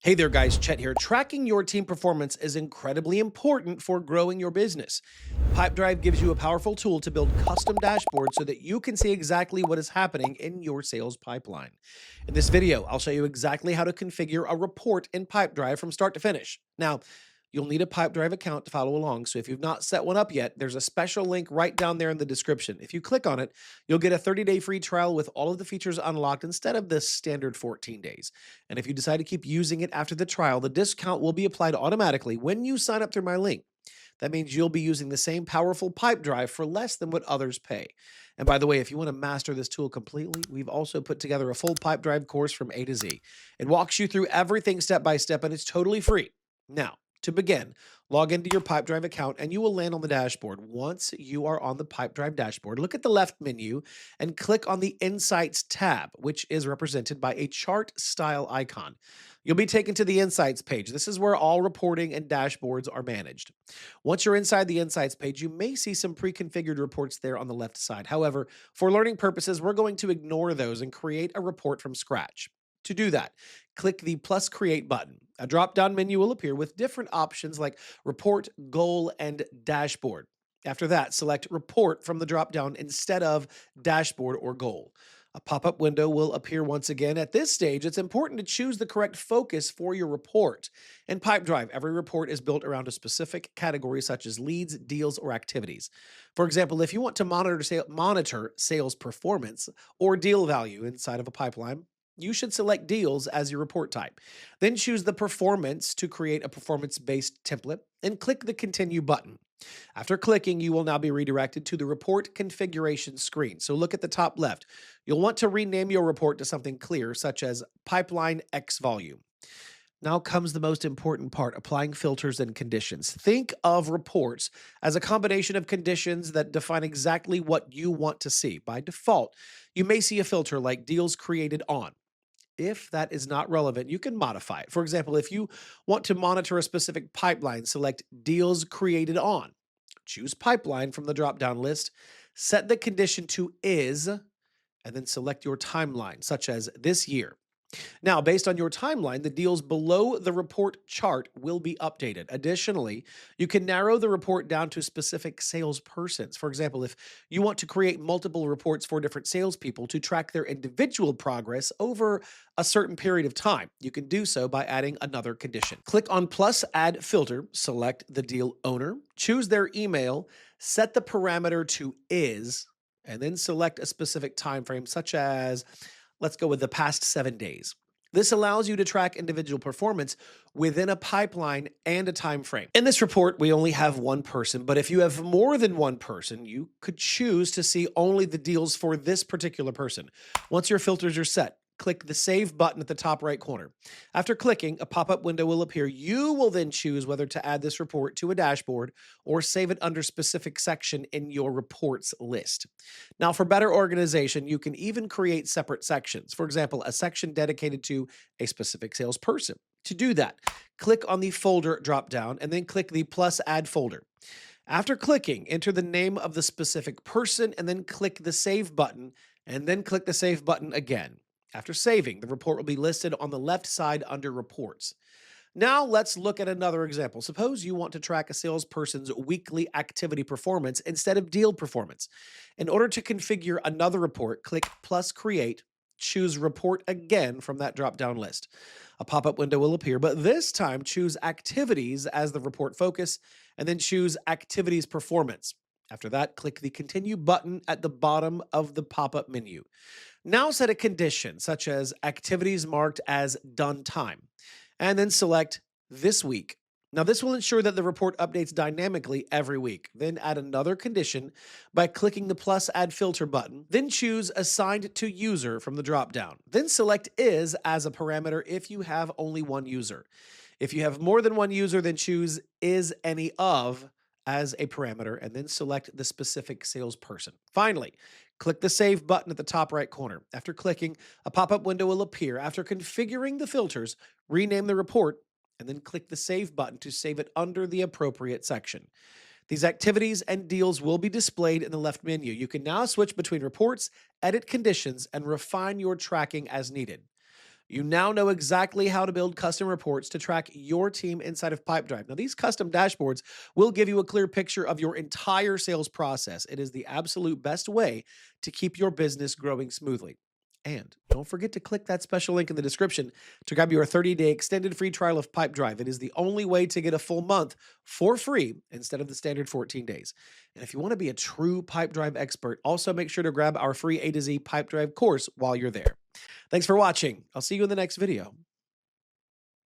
Hey there, guys. Chet here. Tracking your team performance is incredibly important for growing your business. Pipedrive gives you a powerful tool to build custom dashboards so that you can see exactly what is happening in your sales pipeline. In this video, I'll show you exactly how to configure a report in Pipedrive from start to finish. Now, you'll need a Pipedrive account to follow along, so if you've not set one up yet, there's a special link right down there in the description. If you click on it, you'll get a 30-day free trial with all of the features unlocked instead of the standard 14 days. And if you decide to keep using it after the trial, the discount will be applied automatically when you sign up through my link. That means you'll be using the same powerful pipe drive for less than what others pay. And by the way, if you want to master this tool completely, we've also put together a full pipe drive course from A to Z. It walks you through everything step by step, and it's totally free. Now, to begin, log into your Pipedrive account and you will land on the dashboard. Once you are on the Pipedrive dashboard, look at the left menu and click on the Insights tab, which is represented by a chart style icon. You'll be taken to the Insights page. This is where all reporting and dashboards are managed. Once you're inside the Insights page, you may see some pre-configured reports there on the left side. However, for learning purposes, we're going to ignore those and create a report from scratch. To do that, click the plus create button. A drop down menu will appear with different options like report, goal, and dashboard. After that, select report from the drop down instead of dashboard or goal. A pop up window will appear once again. At this stage, it's important to choose the correct focus for your report. In Pipedrive, every report is built around a specific category such as leads, deals, or activities. For example, if you want to monitor sales performance or deal value inside of a pipeline, you should select deals as your report type. Then choose the performance to create a performance-based template and click the continue button. After clicking, you will now be redirected to the report configuration screen. So look at the top left. You'll want to rename your report to something clear, such as pipeline X volume. Now comes the most important part, applying filters and conditions. Think of reports as a combination of conditions that define exactly what you want to see. By default, you may see a filter like deals created on. If that is not relevant, you can modify it. For example, if you want to monitor a specific pipeline, select deals created on. Choose pipeline from the drop-down list, set the condition to is, and then select your timeline, such as this year. Now, based on your timeline, the deals below the report chart will be updated. Additionally, you can narrow the report down to specific salespersons. For example, if you want to create multiple reports for different salespeople to track their individual progress over a certain period of time, you can do so by adding another condition. Click on plus add filter, select the deal owner, choose their email, set the parameter to is, and then select a specific time frame, such as let's go with the past 7 days. This allows you to track individual performance within a pipeline and a time frame. In this report, we only have one person, but if you have more than one person, you could choose to see only the deals for this particular person. Once your filters are set, click the Save button at the top right corner. After clicking, a pop-up window will appear. You will then choose whether to add this report to a dashboard or save it under specific section in your reports list. Now, for better organization, you can even create separate sections. For example, a section dedicated to a specific salesperson. To do that, click on the folder dropdown and then click the plus add folder. After clicking, enter the name of the specific person and then click the Save button and then click the Save button again. After saving, the report will be listed on the left side under Reports. Now let's look at another example. Suppose you want to track a salesperson's weekly activity performance instead of deal performance. In order to configure another report, click plus create, choose report again from that drop-down list. A pop-up window will appear, but this time choose activities as the report focus and then choose activities performance. After that, click the continue button at the bottom of the pop-up menu. Now set a condition such as activities marked as done time, and then select this week. Now this will ensure that the report updates dynamically every week. Then add another condition by clicking the plus add filter button. Then choose assigned to user from the dropdown. Then select is as a parameter if you have only one user. If you have more than one user, then choose is any of as a parameter and then select the specific salesperson. Finally, click the Save button at the top right corner. After clicking, a pop-up window will appear. After configuring the filters, rename the report and then click the Save button to save it under the appropriate section. These activities and deals will be displayed in the left menu. You can now switch between reports, edit conditions, and refine your tracking as needed. You now know exactly how to build custom reports to track your team inside of Pipedrive. Now, these custom dashboards will give you a clear picture of your entire sales process. It is the absolute best way to keep your business growing smoothly. And don't forget to click that special link in the description to grab your 30-day extended free trial of Pipedrive. It is the only way to get a full month for free instead of the standard 14 days. And if you want to be a true Pipedrive expert, also make sure to grab our free A to Z Pipedrive course while you're there. Thanks for watching. I'll see you in the next video.